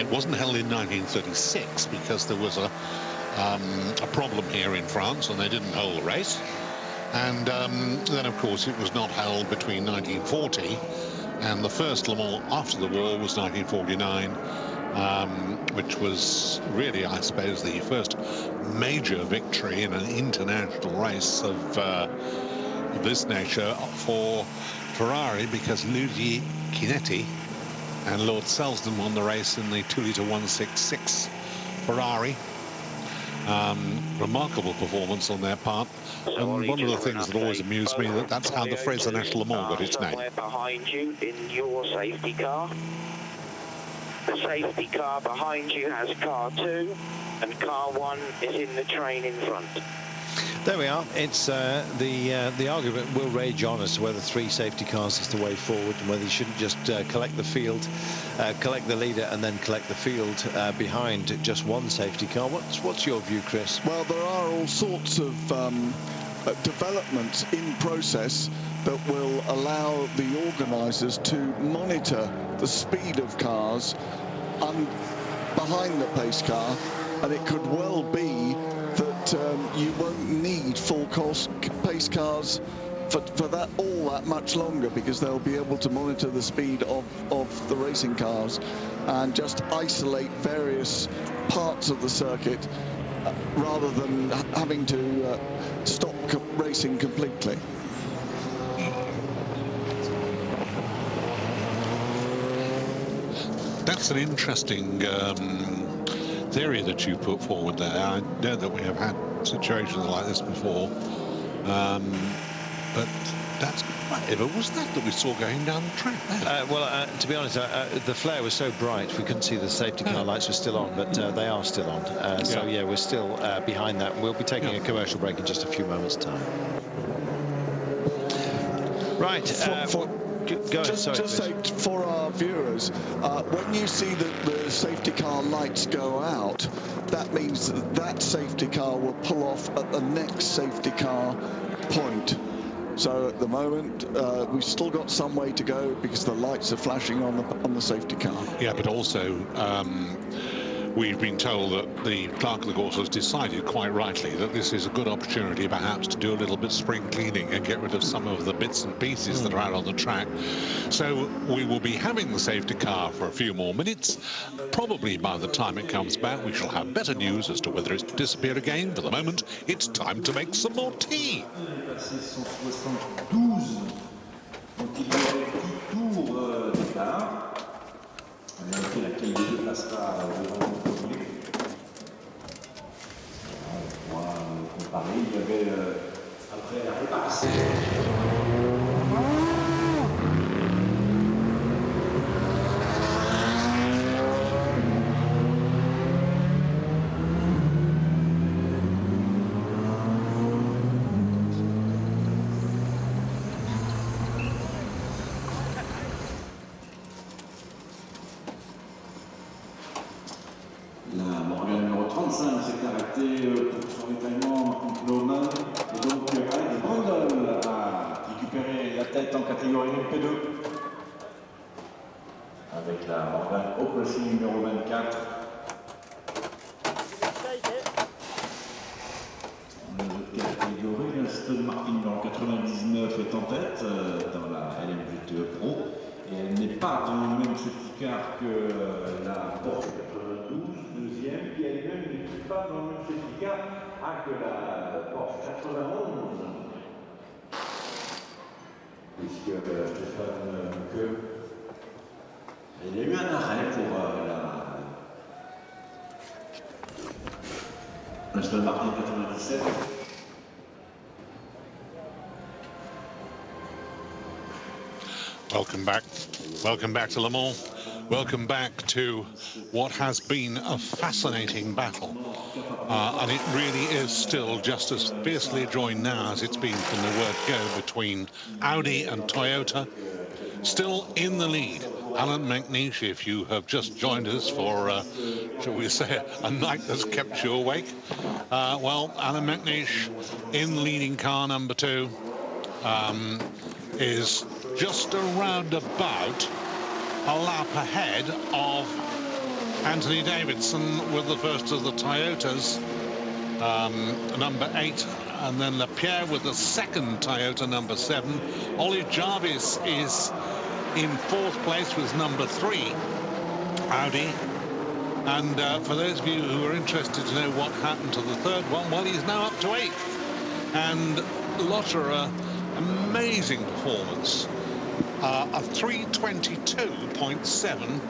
It wasn't held in 1936 because there was a problem here in France and they didn't hold the race. And then, of course, it was not held between 1940 and the first Le Mans after the war was 1949, which was really, I suppose, the first major victory in an international race of this nature for Ferrari, because Luigi Chinetti and Lord Selsdon won the race in the 2-litre 166 Ferrari. Remarkable performance on their part, and one of the things that always amused me, that's how the Fraser National Le Mans got its name. Behind you in your safety car. The safety car behind you has car 2 and car 1 is in the train in front. There we are. It's the argument will rage on as to whether 3 safety cars is the way forward and whether you shouldn't just collect the field, collect the leader and then collect the field behind just 1 safety car. What's your view, Chris? Well, there are all sorts of developments in process that will allow the organisers to monitor the speed of cars behind the pace car, and it could well be that you won't need full pace cars for that much longer, because they'll be able to monitor the speed of the racing cars and just isolate various parts of the circuit rather than having to stop racing completely. That's an interesting theory that you put forward there. I know that we have had situations like this before, but that's whatever was that we saw going down the track there? Well, to be honest, the flare was so bright we couldn't see the safety car lights were still on, but they are still on. So yeah, we're still behind that. We'll be taking a commercial break in just a few moments' time. Right. Just say for our viewers, when you see the safety car lights go out, that means that safety car will pull off at the next safety car point. So at the moment, we've still got some way to go because the lights are flashing on the safety car. Yeah, but also we've been told that the clerk of the course has decided quite rightly that this is a good opportunity perhaps to do a little bit of spring cleaning and get rid of some of the bits and pieces that are out on the track. So we will be having the safety car for a few more minutes. Probably by the time it comes back we shall have better news as to whether it's disappeared again. For the moment, it's time to make some more tea. Laquelle des deux passera devant le premier. On pourra comparer. Il y avait après la préparation. S'est arrêté pour son étalement en Cloman. Et donc Alex Brundle a récupéré la tête en catégorie MP2 avec la Morgan O'Cressy numéro 24. Dans les autres catégories, Aston Martin numéro 99. en tête dans la LMGTE Pro. Et elle n'est pas dans le même safety car que la Porsche 92, deuxième, qui elle-même n'est pas dans le même safety car que la Porsche 91. Puisque Stéphane, il y a eu un arrêt pour la Aston Martin 97. Welcome back to Le Mans. Welcome back to what has been a fascinating battle. And it really is still just as fiercely joined now as it's been from the word go between Audi and Toyota. Still in the lead, Alan McNeish, if you have just joined us for, shall we say, a night that's kept you awake. Well, Alan McNeish in leading car number 2 is just around about a lap ahead of Anthony Davidson with the first of the Toyotas, number 8, and then Lapierre with the second Toyota, number 7. Ollie Jarvis is in 4th place with number 3 Audi. And for those of you who are interested to know what happened to the third one, well, he's now up to 8th. And Lotterer, amazing performance. A 3:22.7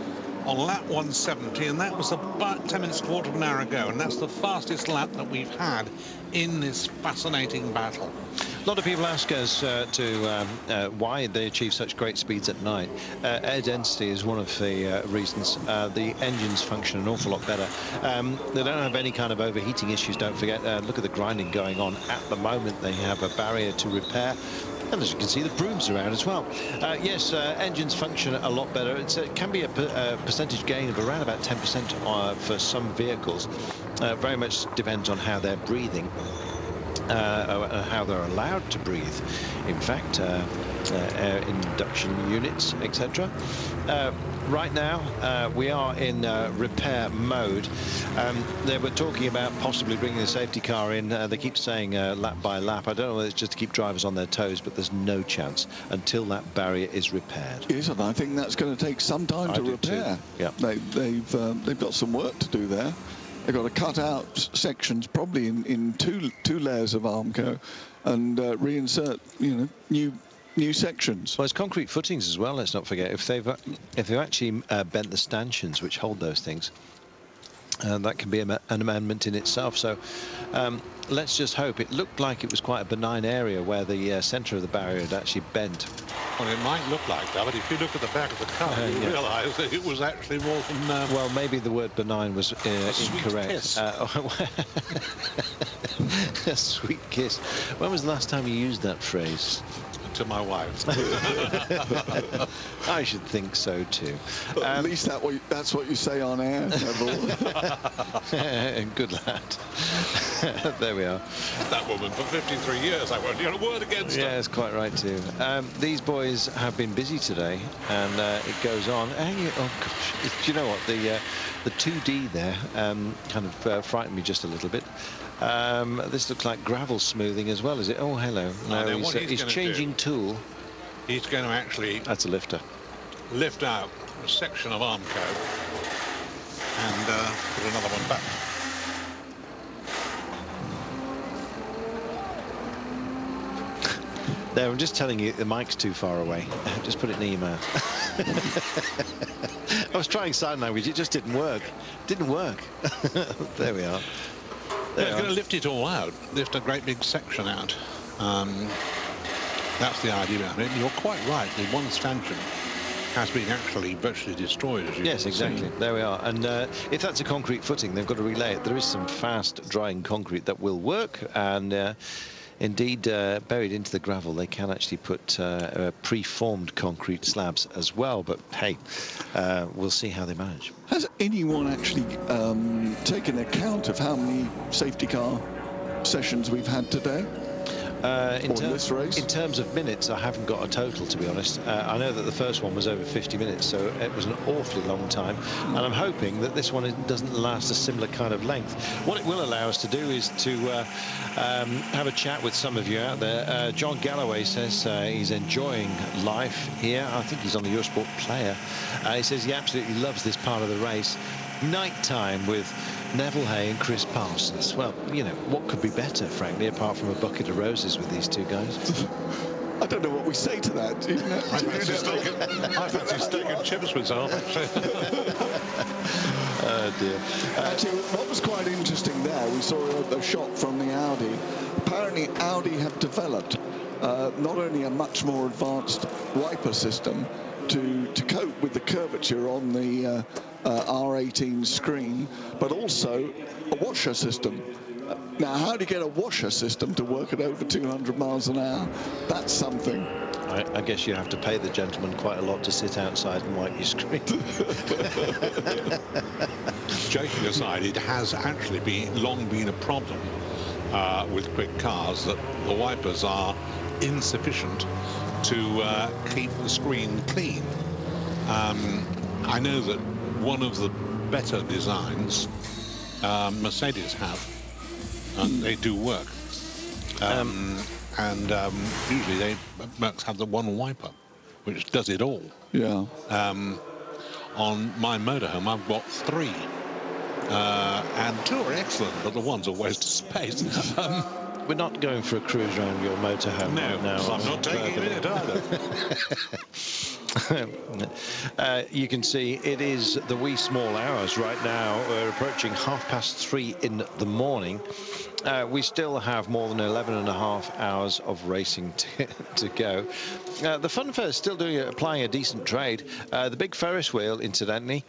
on lap 170, and that was about 10 minutes, quarter of an hour ago, and that's the fastest lap that we've had in this fascinating battle. A lot of people ask us why they achieve such great speeds at night. Air density is one of the reasons. The engines function an awful lot better. They don't have any kind of overheating issues, don't forget. Look at the grinding going on at the moment. They have a barrier to repair. And as you can see, the brooms around as well. Yes, engines function a lot better. It can be a percentage gain of around about 10% for some vehicles. Very much depends on how they're breathing. How they're allowed to breathe, in fact, air induction units, etc. Right now, we are in repair mode. They were talking about possibly bringing the safety car in. They keep saying lap by lap. I don't know whether it's just to keep drivers on their toes, but there's no chance until that barrier is repaired. Yes, and I think that's going to take some time to repair. Yeah, they've got some work to do there. They've got to cut out sections, probably in two layers of Armco, and reinsert, new sections. Well, it's concrete footings as well. Let's not forget, if they've actually bent the stanchions which hold those things, that can be an amendment in itself. So let's just hope. It looked like it was quite a benign area where the centre of the barrier had actually bent. Well, it might look like that, but if you look at the back of the car, you realise that it was actually more than... well, maybe the word benign was incorrect. A sweet kiss. When was the last time you used that phrase? To my wife. I should think so too. At least that's what you say on air, Neville. Good lad. There we are. That woman for 53 years, I won't hear a word against her. Yeah, that's quite right too. These boys have been busy today, and it goes on. Oh gosh, do you know what, the 2D there kind of frightened me just a little bit. This looks like gravel smoothing as well, is it? Oh, hello. No, he's changing tool. He's going to actually... That's a lifter. Lift out a section of Armco and put another one back. There, I'm just telling you, the mic's too far away. Just put it in email. I was trying sign language, it just didn't work. Didn't work. There we are. It's going to lift it all out, lift a great big section out. That's the idea behind it. You're quite right, the one stanchion has been actually virtually destroyed, as you Yes, exactly. See. There we are. And if that's a concrete footing, they've got to relay it. There is some fast drying concrete that will work, and indeed, buried into the gravel, they can actually put pre-formed concrete slabs as well. But hey, we'll see how they manage. Has anyone actually taken account of how many safety car sessions we've had today? In this race? In terms of minutes, I haven't got a total, to be honest. I know that the first one was over 50 minutes, so it was an awfully long time. And I'm hoping that this one doesn't last a similar kind of length. What it will allow us to do is to have a chat with some of you out there. John Galloway says he's enjoying life here. I think he's on the Eurosport Player. He says he absolutely loves this part of the race. Night time with Neville Hay and Chris Parsons. Well, you know, what could be better, frankly, apart from a bucket of roses with these two guys? I don't know what we say to that. I fancy steak and chips myself. Oh dear. Actually, what was quite interesting there, we saw a shot from the Audi. Apparently Audi have developed not only a much more advanced wiper system to cope with the curvature on the R18 screen, but also a washer system. Now, how do you get a washer system to work at over 200 miles an hour? That's something. I guess you have to pay the gentleman quite a lot to sit outside and wipe your screen. Joking aside, it has actually long been a problem with quick cars that the wipers are insufficient to keep the screen clean. I know that one of the better designs Mercedes have, and they do work. Usually Mercs have the one wiper, which does it all. Yeah. On my motorhome, I've got 3. And 2 are excellent, but the one's a waste of space. We're not going for a cruise around your motorhome. No, I'm not taking it either. You can see it is the wee small hours right now. We're approaching 3:30 in the morning. We still have more than 11.5 hours of racing to go. The Fun Fair is still applying a decent trade. The big Ferris wheel, incidentally,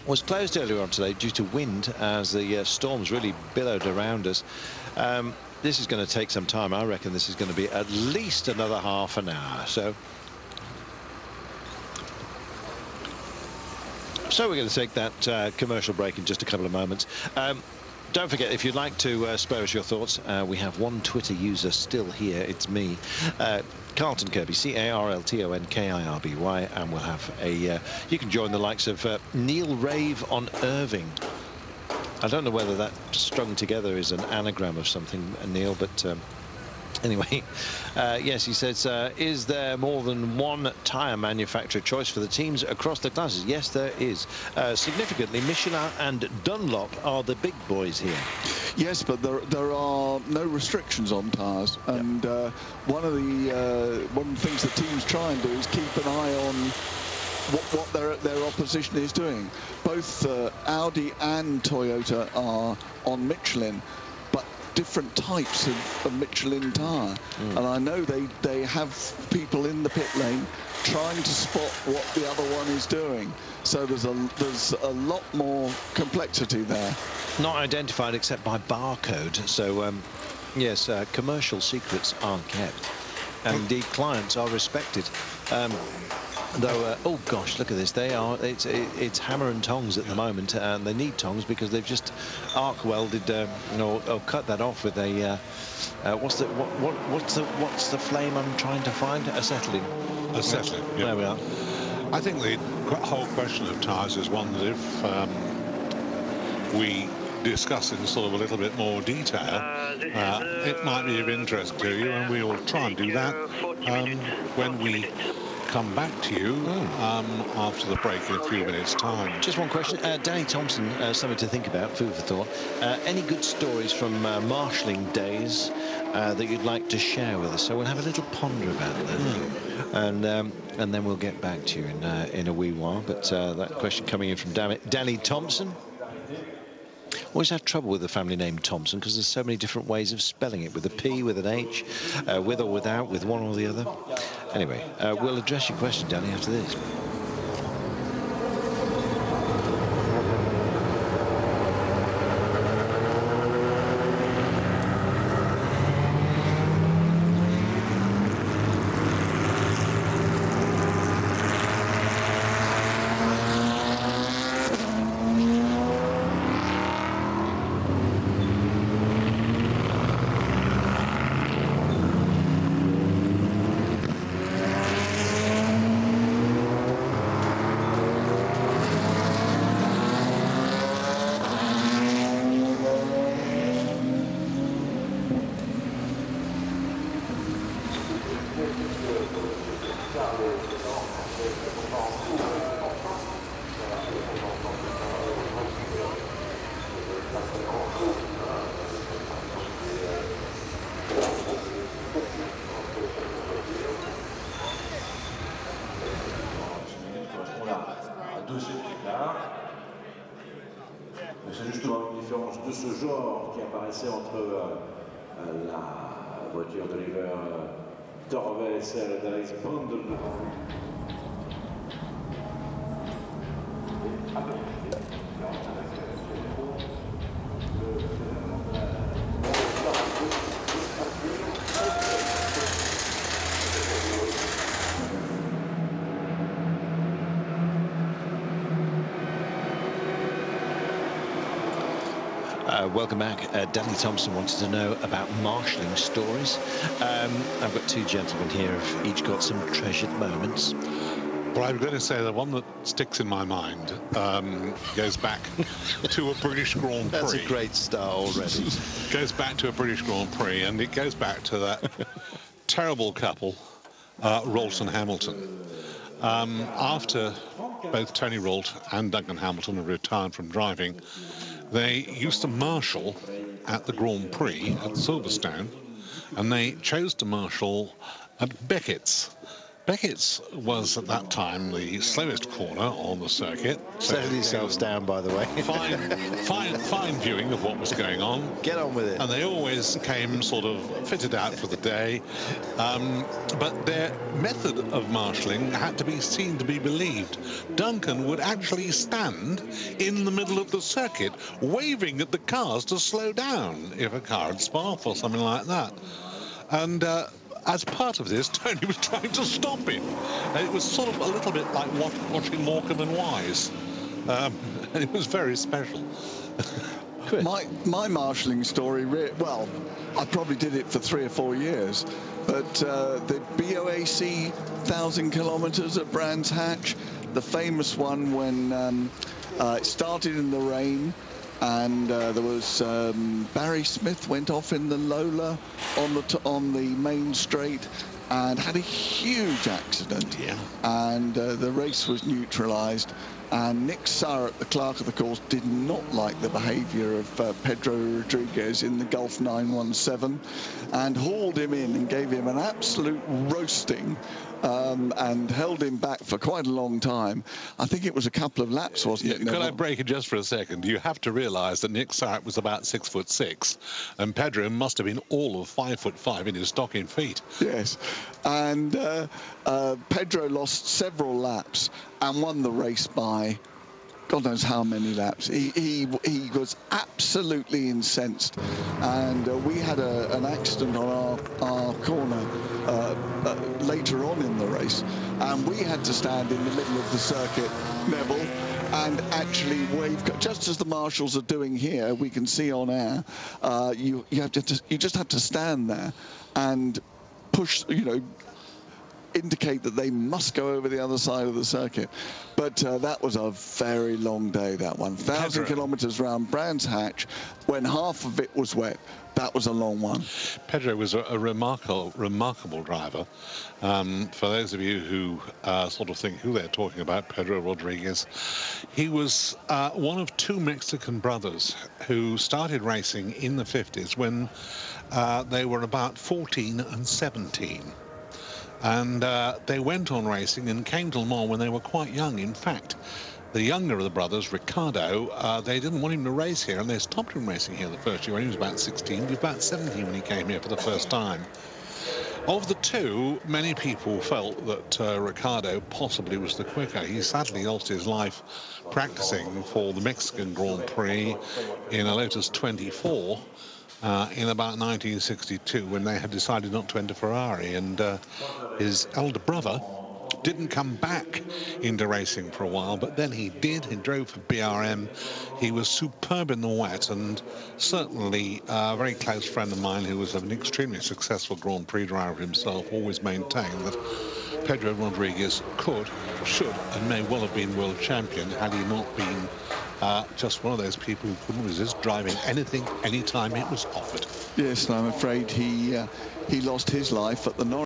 was closed earlier on today due to wind as the storms really billowed around us. This is going to take some time. I reckon this is going to be at least another half an hour. So we're going to take that commercial break in just a couple of moments. Don't forget, if you'd like to spare us your thoughts, we have one Twitter user still here. It's me, Carlton Kirby, CarltonKirby, and we'll have you can join the likes of Neil Rave on Irving. I don't know whether that strung together is an anagram of something, Neil, but anyway, yes, he says, is there more than one tyre manufacturer choice for the teams across the classes? Yes, there is. Significantly, Michelin and Dunlop are the big boys here. Yes, but there are no restrictions on tyres, and one of the things the teams try and do is keep an eye on what their opposition is doing. Both Audi and Toyota are on Michelin, but different types of Michelin tyre. And I know they have people in the pit lane trying to spot what the other one is doing. So there's a lot more complexity there. Not identified except by barcode. So yes, commercial secrets aren't kept, and indeed clients are respected. Though, oh gosh, look at this. It's hammer and tongs at the moment, and they need tongs because they've just arc welded, or cut that off with a what's the flame I'm trying to find? Acetylene. Acetylene. Yeah. There we are. I think the whole question of tyres is one that if we discuss in sort of a little bit more detail, it might be of interest to you, and we will try and do that when we come back to you after the break in a few minutes' time. Just one question, Danny Thompson, something to think about, food for thought. Any good stories from marshalling days that you'd like to share with us? So we'll have a little ponder about that, and then we'll get back to you in a wee while. But that question coming in from Danny Thompson. Always have trouble with the family name Thompson because there's so many different ways of spelling it, with a P, with an H, with or without, with one or the other. Anyway, we'll address your question, Danny, after this. Deux safety cars. C'est justement une différence de ce genre qui apparaissait entre la voiture d'Oliver Torves et celle d'Alex Bundle devant lui. Welcome back. Danny Thompson wanted to know about marshalling stories. I've got two gentlemen here who've each got some treasured moments. Well, I'm going to say the one that sticks in my mind goes back to a British Grand Prix. That's a great start already. Goes back to a British Grand Prix, and it goes back to that terrible couple, Ralt and Hamilton. After both Tony Ralt and Duncan Hamilton had retired from driving, they used to marshal at the Grand Prix at Silverstone, and they chose to marshal at Beckett's. Beckett's was at that time the slowest corner on the circuit. Settle yourselves down, by the way. Fine viewing of what was going on. Get on with it. And they always came sort of fitted out for the day. But their method of marshalling had to be seen to be believed. Duncan would actually stand in the middle of the circuit, waving at the cars to slow down if a car had spun off or something like that. And as part of this, Tony was trying to stop him. And it was sort of a little bit like watching Morecambe and Wise. And it was very special. My marshalling story, well, I probably did it for 3 or 4 years, but the BOAC 1,000 kilometres at Brands Hatch, the famous one when it started in the rain, and there was Barry Smith went off in the Lola on the main straight and had a huge accident. Yeah. And the race was neutralised. And Nick Surratt, the clerk of the course, did not like the behaviour of Pedro Rodriguez in the Gulf 917 and hauled him in and gave him an absolute roasting and held him back for quite a long time. I think it was a couple of laps, wasn't it? Could I break it just for a second? You have to realise that Nick Surratt was about 6'6", and Pedro must have been all of 5'5" in his stocking feet. Yes, and Pedro lost several laps and won the race by God knows how many laps. He was absolutely incensed, and we had an accident on our corner later on in the race, and we had to stand in the middle of the circuit, Neville, and actually wave, just as the marshals are doing here. We can see on air. You just had to stand there and push, indicate that they must go over the other side of the circuit. But that was a very long day, that one. 1,000 kilometres round Brands Hatch when half of it was wet. That was a long one. Pedro was a remarkable driver. For those of you who sort of think who they're talking about, Pedro Rodriguez, he was one of 2 Mexican brothers who started racing in the 50s when they were about 14 and 17. And they went on racing and came to Le Mans when they were quite young. In fact, the younger of the brothers, Ricardo, they didn't want him to race here, and they stopped him racing here the first year when he was about 16. He was about 17 when he came here for the first time. Of the 2, many people felt that Ricardo possibly was the quicker. He sadly lost his life practicing for the Mexican Grand Prix in a Lotus 24. In about 1962, when they had decided not to enter Ferrari, and his elder brother didn't come back into racing for a while, but then he did. He drove for BRM. He was superb in the wet, and certainly a very close friend of mine who was an extremely successful Grand Prix driver himself always maintained that Pedro Rodriguez could, should, and may well have been world champion had he not been just one of those people who couldn't resist driving anything, anytime it was offered. Yes, and I'm afraid he lost his life at the Norris